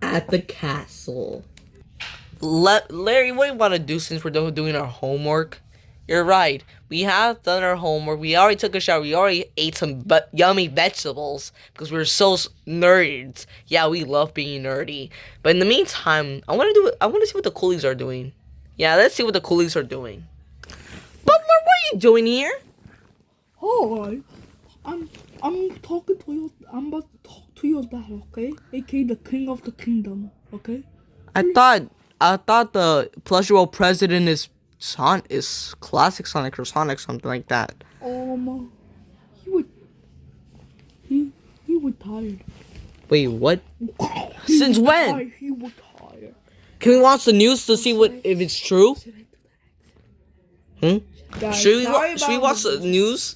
at the castle. Larry, what do you want to do since we're doing our homework? You're right. We have done our homework. We already took a shower. We already ate some yummy vegetables because we're so nerds. Yeah, we love being nerdy. But in the meantime, I want to see what the coolies are doing. Yeah, let's see what the coolies are doing. Butler, what are you doing here? Hi, I'm talking to you. I'm about to talk to your dad, okay? AKA the king of the kingdom, okay? I thought the Plushie World president is Classic Sonic or Sonic, something like that. He retired. Wait, what? Since when? He retired. Can we watch the news to see if it's true? Guys, should we watch the news?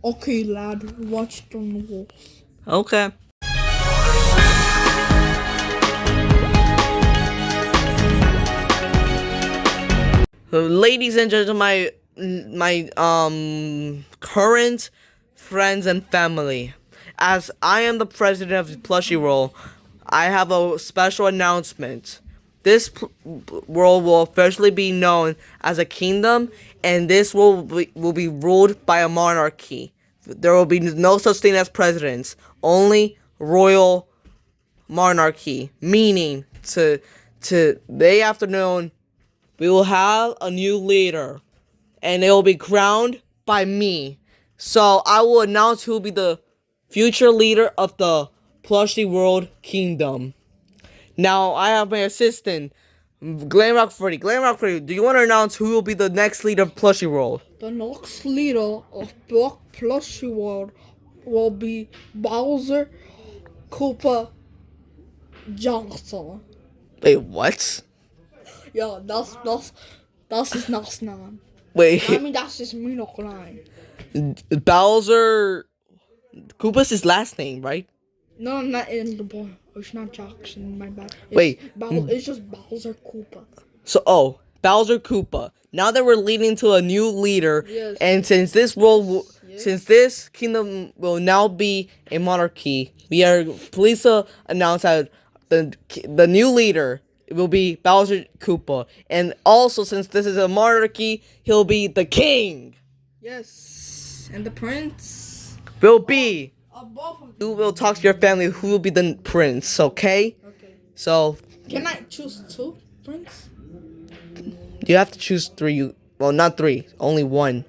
Okay, lad, watch the news. Okay. Ladies and gentlemen, my current friends and family, as I am the president of the Plushie World, I have a special announcement. This world will officially be known as a kingdom, and this will be ruled by a monarchy. There will be no such thing as presidents, only royal monarchy. Meaning, today afternoon, we will have a new leader, and it will be crowned by me. So I will announce who will be the future leader of the Plushie World Kingdom. Now I have my assistant, Glamrock Freddy. Glamrock Freddy, do you want to announce who will be the next leader of Plushie World? The next leader of Plushie World will be Bowser Koopa Johnson. Wait, what? Yeah, that's his last name. Wait. I mean, that's his middle name. Bowser Koopa's his last name, right? No, not in the boy. It's not Jackson, my bad. It's just Bowser Koopa. So, Bowser Koopa. Now that we're leading to a new leader, yes. And since this kingdom will now be a monarchy, we are pleased to announce that the new leader will be Bowser Koopa. And also, since this is a monarchy, he'll be the king. Yes, and the prince will be. Both of them. You will talk to your family who will be the prince, okay? Okay. So. Can I choose two prince? You have to choose three. Well, not three. Only one.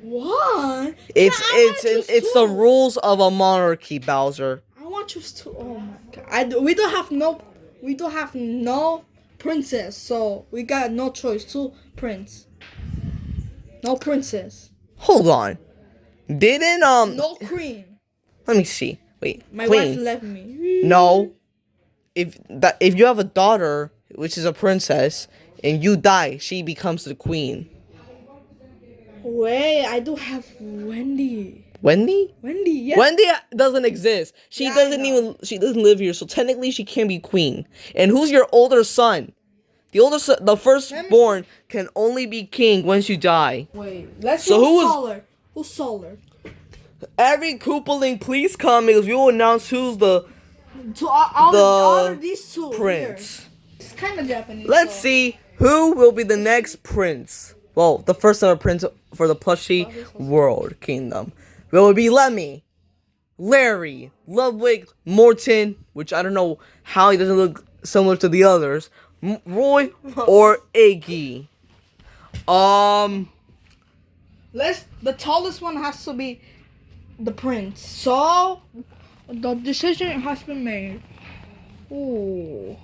What? It's the rules of a monarchy, Bowser. I want to choose two. Oh my god! We don't have no princess, so we got no choice. Two prince. No princess. Hold on. Didn't No queen. Let me see. Wait. My queen. wife left me. No. If you have a daughter, which is a princess, and you die, she becomes the queen. Wait, I do have Wendy. Wendy? Wendy, yeah. Wendy doesn't exist. She doesn't live here, so technically she can't be queen. And who's your older son? The firstborn can only be king once you die. Wait, let's see who's Solar. Every Koopaling, please come because we will announce who's the these two prince. Here. It's kind of Japanese. Let's see who will be the next prince. Well, the first ever prince for the Plushie World Kingdom. Will it be Lemmy, Larry, Ludwig, Morton, which I don't know how he doesn't look similar to the others, Roy, or Iggy? The tallest one has to be the prince. So the decision has been made. Ooh,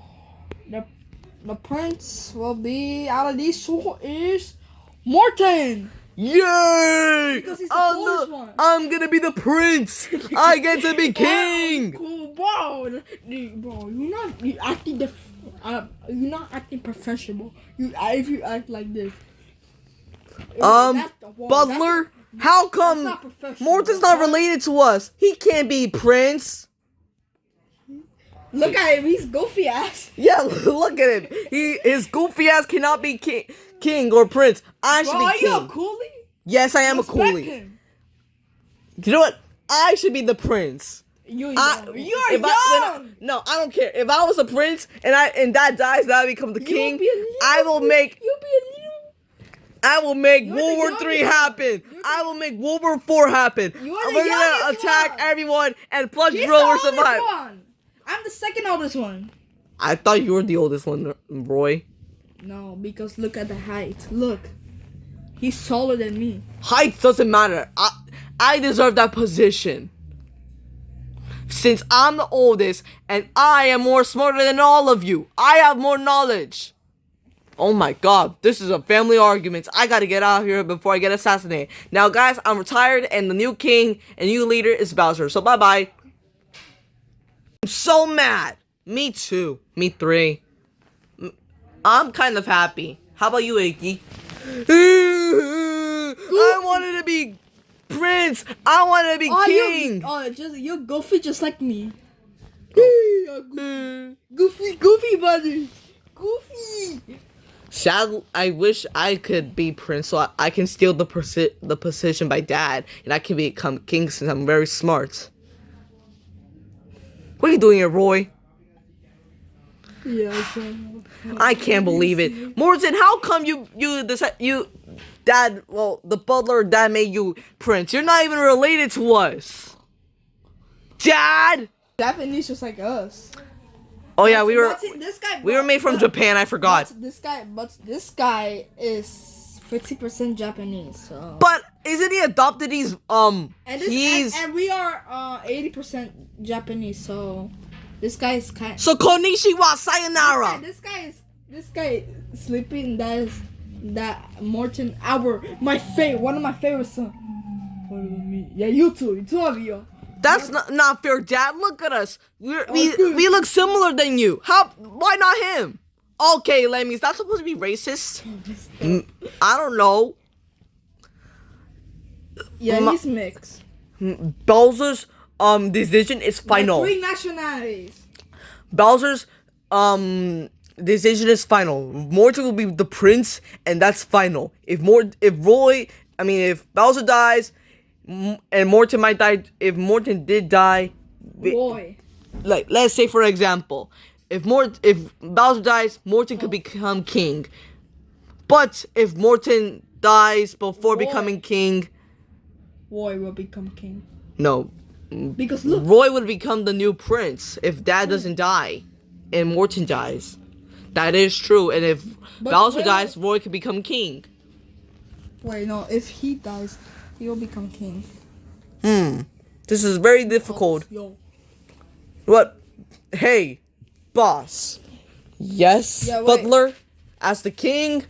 the prince will be out of these two is Morton. Yay! Because he's the tallest one. I'm gonna be the prince. I get to be king. Cool, bro. You're not acting professional. If you act like this. Butler, how come Morton's not related to us? He can't be prince. Look at him, he's goofy ass. Yeah, look at him. His goofy ass cannot be king or prince. I should be king. Are you a coolie? Yes, I am a coolie. Him. You know what? I should be the prince. You're young. No, I don't care. If I was a prince and that dies, and I become the king, I will make You're World the War III youngest happen. I will make World War IV happen. You are the We're gonna youngest attack one. everyone, and Plush He's Bro the will oldest survive. one. I'm the second oldest one. I thought you were the oldest one, Roy. No, because look at the height. Look. He's taller than me. Height doesn't matter. I deserve that position. Since I'm the oldest, and I am more smarter than all of you. I have more knowledge. Oh my god, this is a family argument. I gotta get out of here before I get assassinated. Now, guys, I'm retired, and the new king and new leader is Bowser. So, bye-bye. I'm so mad. Me too. Me three. I'm kind of happy. How about you, Iggy? I wanted to be prince. I wanted to be king. You're goofy just like me. Goofy buddy. Goofy. Sad. I wish I could be prince so I can steal the position by dad, and I can become king since I'm very smart. What are you doing here, Roy? Yeah, I can't believe it, Morton. How come you dad? Well, the butler dad made you prince. You're not even related to us, Dad. Japanese just like us. Oh yeah, we were made from Japan. I forgot. But this guy is 50% Japanese. So. But isn't he adopted? And we are 80% Japanese. So this guy is kind. So konnichiwa, sayonara. This guy sleeping. That Morton one of my favorite sons. Yeah, you two of you. That's not fair, Dad. Look at us. We look similar than you. Why not him? Okay, Lemmy, is that supposed to be racist? I don't know. Yeah, he's mixed. Bowser's decision is final. 3 nationalities. Bowser's decision is final. Morton will be the prince, and that's final. If Bowser dies, and Morton might die. If Morton did die, Boy. Like let's say for example, if Bowser dies, Morton could become king. But if Morton dies before becoming king, Roy will become king. No, because look, Roy would become the new prince if Dad doesn't die, and Morton dies. That is true. And if Bowser dies, Roy could become king. Wait, no. If he dies, he will become king. This is very difficult. Yo. What? Hey, boss. Yes, Yeah, wait. butler. As the king,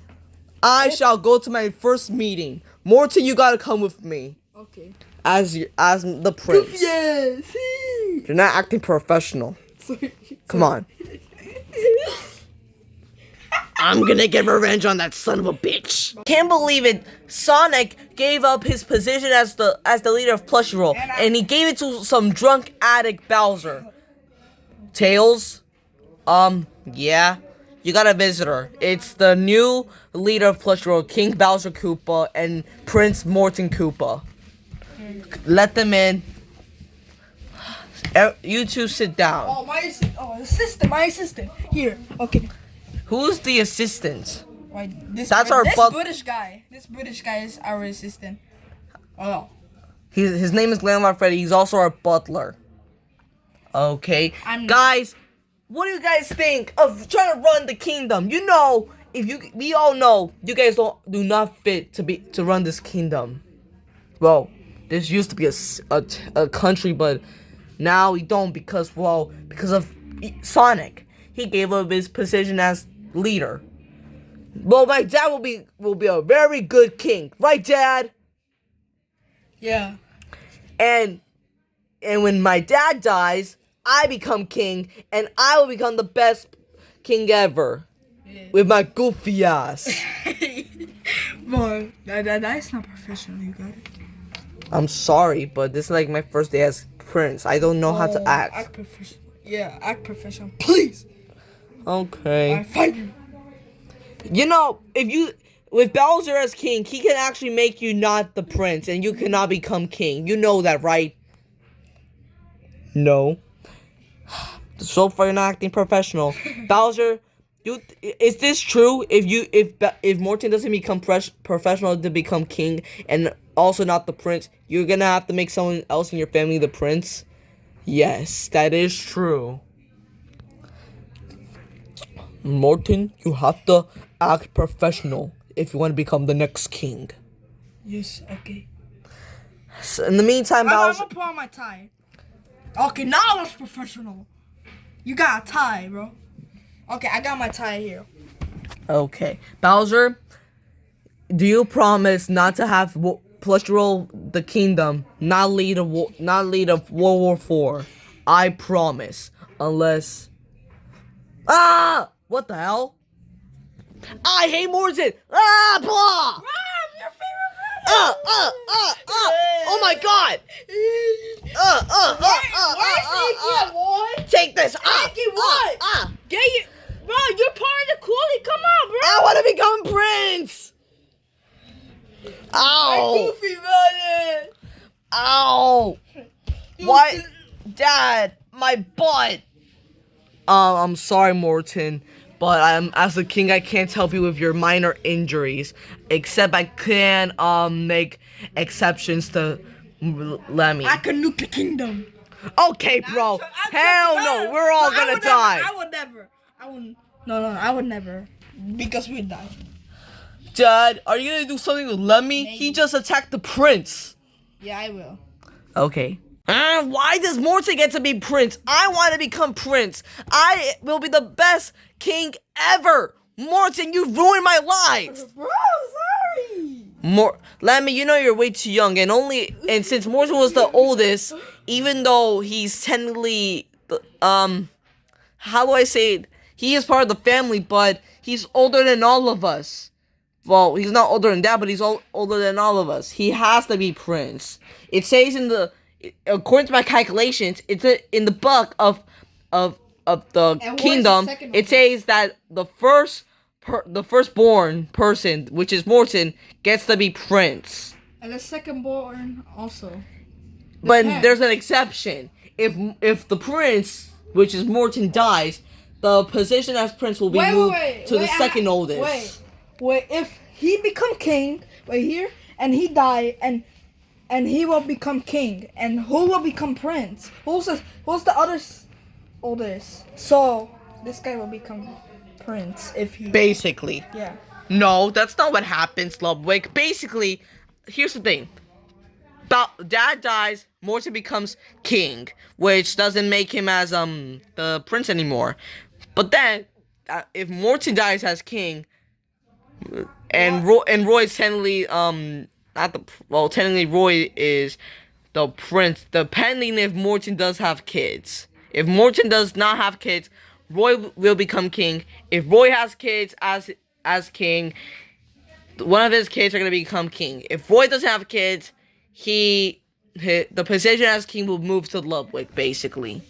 I shall go to my first meeting. Morton, you gotta come with me. Okay. As the prince. Yes. You're not acting professional. Come on. I'm gonna get revenge on that son of a bitch. Can't believe it. Sonic gave up his position as the leader of Plushie Roll, and he gave it to some drunk addict Bowser. Tails, yeah, you got a visitor. It's the new leader of Plushie Roll, King Bowser Koopa and Prince Morton Koopa. Let them in. You two sit down. Oh, my assistant. Here, okay. Who's the assistant? Right, this British guy. This British guy is our assistant. Oh. His name is Grandma Freddy. He's also our butler. Okay. Guys, what do you guys think of trying to run the kingdom? You know, we all know you guys do not fit to run this kingdom. Well, this used to be a country, but now we don't because of Sonic. He gave up his position as leader. Well, my dad will be a very good king, right, Dad? Yeah. And when my dad dies, I become king, and I will become the best king ever. Yeah. With my goofy ass. Boy, that's not professional, you got it. I'm sorry, but this is like my first day as prince. I don't know how to act. Act professional. Yeah, act professional, please. Okay. I fight you. You know, with Bowser as king, he can actually make you not the prince, and you cannot become king. You know that, right? No. So far, you're not acting professional. Bowser, is this true? If Morton doesn't become professional to become king, and also not the prince, you're gonna have to make someone else in your family the prince. Yes, that is true. Morton, you have to act professional if you want to become the next king. Yes, okay. So in the meantime, I'm Bowser. gonna put on my tie. Okay, now it's professional. You got a tie, bro. Okay, I got my tie here. Okay, Bowser, do you promise not to have plush roll the kingdom, not lead a World War IV? I promise, unless. What the hell? I hate Morton. Blah. Your favorite Oh my God. Take this. Get you, bro. You're part of the coolie. Come on, bro. I want to become prince. Ow. Goofy, brother. Ow. What? Dad, my butt. I'm sorry, Morton, but as a king, I can't help you with your minor injuries. Except I can make exceptions to Lemmy. I can nuke the kingdom. Okay, bro. Hell no, we're all gonna die. I would never. I wouldn't. No, I would never. Because we'd die. Dad, are you gonna do something with Lemmy? Maybe. He just attacked the prince. Yeah, I will. Okay. Why does Morton get to be prince? I want to become prince. I will be the best king ever. Morton, you ruined my life. Bro, sorry. Lemmy, you know you're way too young, and since Morton was the oldest, even though he's technically, how do I say it? He is part of the family, but he's older than all of us. Well, he's not older than that, but he's older than all of us. He has to be prince. It says according to my calculations, it's in the book of the And kingdom. what is the second It says that the firstborn person, which is Morton, gets to be prince. And the second born also. But Depends. there's an exception. If the prince, which is Morton, dies, the position as prince will be moved to the second oldest. Wait, if he become king right here and he die and he will become king, and who will become prince? Who's the other oldest? So this guy will become prince if he. Basically. Yeah. No, that's not what happens, Ludwig. Basically, here's the thing. Dad dies, Morton becomes king, which doesn't make him as the prince anymore. But then, if Morton dies as king, and Roy's technically technically Roy is the prince, depending if Morton does have kids. If Morton does not have kids, Roy will become king. If Roy has kids as king, one of his kids are gonna become king. If Roy doesn't have kids, the position as king will move to Ludwig, basically.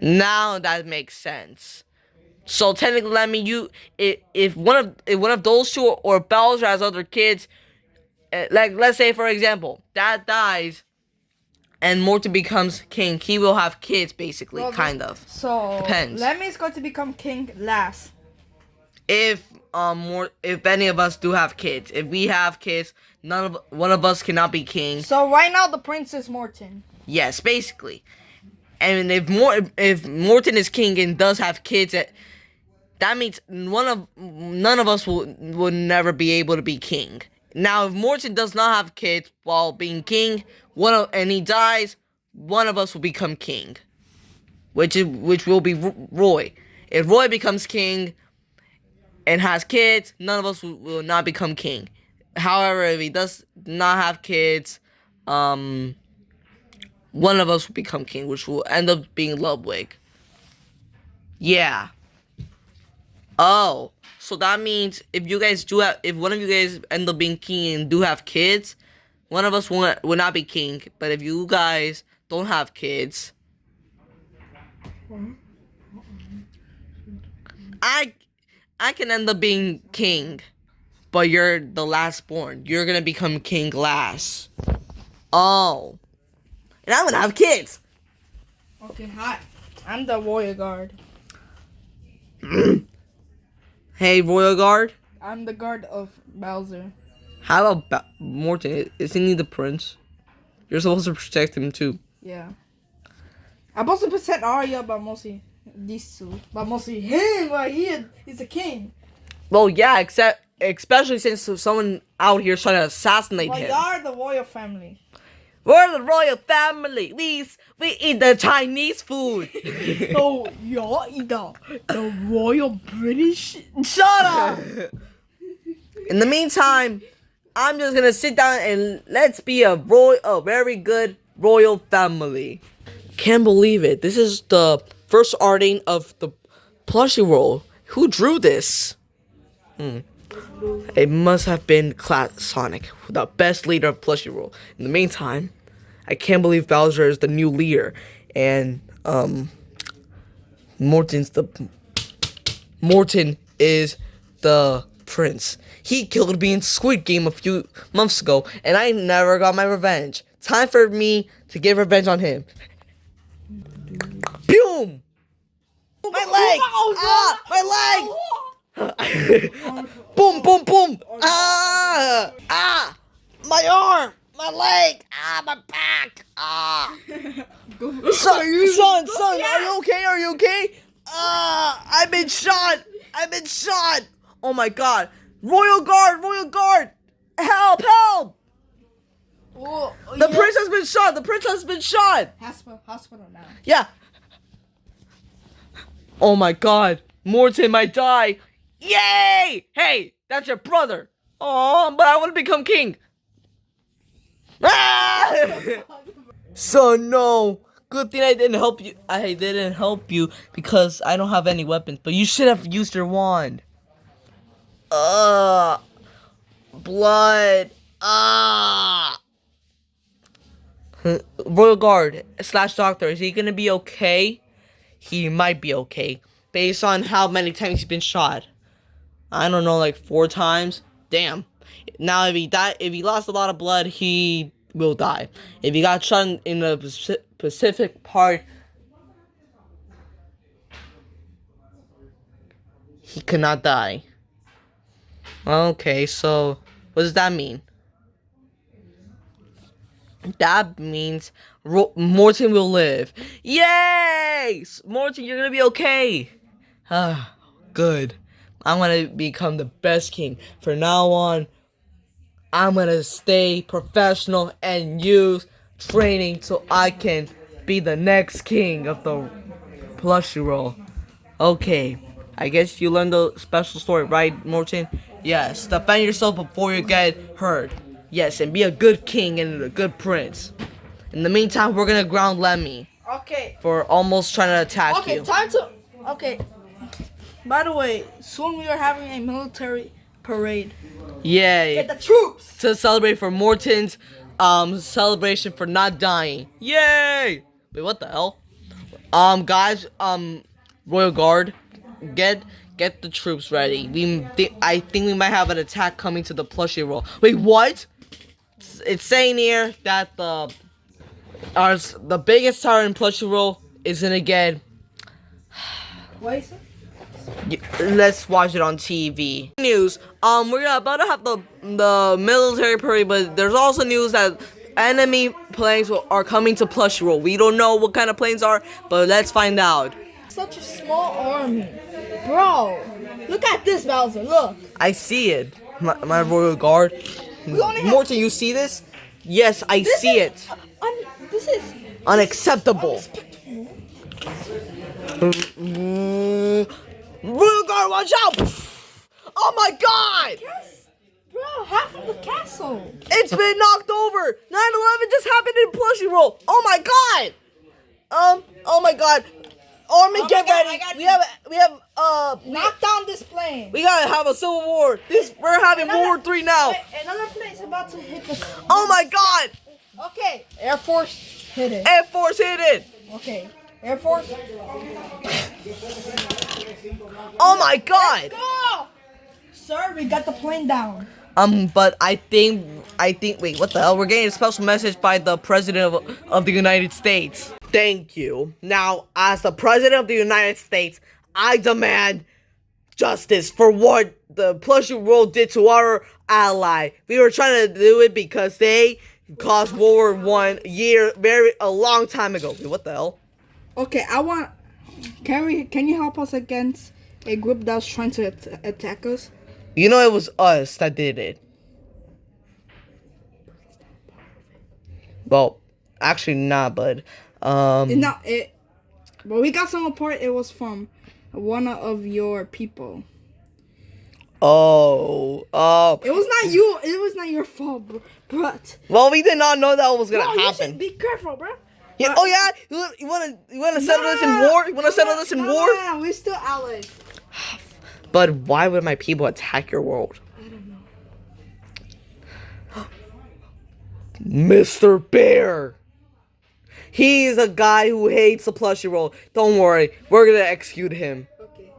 Now that makes sense. So technically, I mean, if one of those two or Bowser has other kids, like let's say for example, Dad dies, and Morton becomes king, he will have kids, basically, Well, kind of. So Depends. Lemmy's going to become king last. If any of us do have kids, if we have kids, one of us cannot be king. So right now the prince is Morton. Yes, basically. And if Morton is king and does have kids, that means none of us will never be able to be king. Now, if Morton does not have kids while being king, and he dies, one of us will become king, which will be Roy. If Roy becomes king and has kids, none of us will not become king. However, if he does not have kids, one of us will become king, which will end up being Ludwig. Yeah. Oh, so that means if one of you guys end up being king and do have kids, one of us will not be king. But if you guys don't have kids, I can end up being king, but you're the last born. You're gonna become king last. Oh, and I'm gonna have kids. Okay, hi. I'm the royal guard. Hey, Royal Guard. I'm the guard of Bowser. How about Morton? Isn't he the prince? You're supposed to protect him too. Yeah. I'm supposed to present Arya, but mostly these two. But mostly him, right here. He's a king. Well, yeah, especially since someone out here is trying to assassinate But him. you're the royal family. We're the royal family. We eat the Chinese food. So you're the royal British. Shut up. In the meantime, I'm just gonna sit down and let's be a very good royal family. Can't believe it. This is the first arting of the plushie world. Who drew this? It must have been Sonic, the best leader of plushie world. In the meantime, I can't believe Bowser is the new leader, and Morton is the prince. He killed me in Squid Game a few months ago, and I never got my revenge. Time for me to get revenge on him. Boom! My leg! Ah! My leg! Boom! Boom! Boom! Ah! Ah! My arm! My leg! Ah! My back! Ah! Son, are you okay? Are you okay? I've been shot! I've been shot! Oh my god! Royal Guard! Royal Guard! Help! Help! The prince has been shot! The prince has been shot! Hospital now. Yeah. Oh my god. Morton might die. Yay! Hey, that's your brother. Oh, but I want to become king. Ah! So no. Good thing I didn't help you. I didn't help you because I don't have any weapons. But you should have used your wand. Blood. Royal Guard / Doctor, is he gonna be okay? He might be okay, based on how many times he's been shot. I don't know, like 4 times. Damn. Now, if he lost a lot of blood, he will die. If he got shot in the specific part, he cannot die. Okay, so what does that mean? That means Morton will live. Yay! Morton, you're gonna be okay. Good. I'm gonna become the best king. From now on, I'm gonna stay professional and use training so I can be the next king of the plushie world. Okay, I guess you learned the special story, right, Morton? Yes, defend yourself before you get hurt. Yes, and be a good king and a good prince. In the meantime, we're gonna ground Lemmy. Okay. For almost trying to attack you. Okay. By the way, soon we are having a military parade. Yay. Get the troops! To celebrate for Morton's celebration for not dying. Yay! Wait, what the hell? Guys, Royal Guard, get the troops ready. I think we might have an attack coming to the plushie world. Wait, what? It's saying here that the biggest tower in plushie world is gonna get. What is it? Let's watch it on TV. News. We're about to have the military parade, but there's also news that enemy planes are coming to plushie world. We don't know what kind of planes are, but let's find out. Such a small army, bro. Look at this, Bowser. Look. I see it. My Royal Guard. Morton, you see this? Yes, I see it. This is unacceptable. Royal Guard, watch out! Oh my god! Yes, bro, half of the castle. It's been knocked over. 9/11 just happened in plushie world. Oh my god! Oh my god. Army, get ready. We have knock down this plane. We gotta have a civil war. We're having World War III now. Another plane's about to hit the. Oh my god! Okay, Air Force hit it. Air Force hit it. Okay, Air Force. Oh my god! Let's go! Sir, we got the plane down. But I think, wait, what the hell? We're getting a special message by the President of the United States. Thank you. Now, as the President of the United States, I demand justice for what the Plushy World did to our ally. We were trying to do it because they caused World War I a long time ago. Wait, what the hell? Okay, I want. Can you help us against a group that's trying to attack us? You know it was us that did it. Well, actually not, but No, but we got some report. It was from one of your people. oh. It was not you. It was not your fault, but Well, we did not know that was gonna bro, you happen. should be careful, bro. Yeah, oh yeah, you wanna settle this in war? You wanna settle this in war? No, we're still allies. But why would my people attack your world? I don't know. Mr. Bear. He's a guy who hates the plushie world. Don't worry, we're gonna execute him. Okay.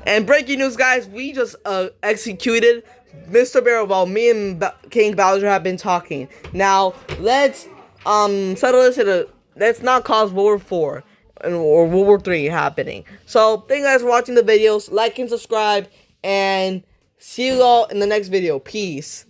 And breaking news, guys, we just executed Mr. Bear while me and King Bowser have been talking. Now, let's settle this let's not cause World War IV or World War III happening. So, thank you guys for watching the videos. Like and subscribe, and see you all in the next video. Peace.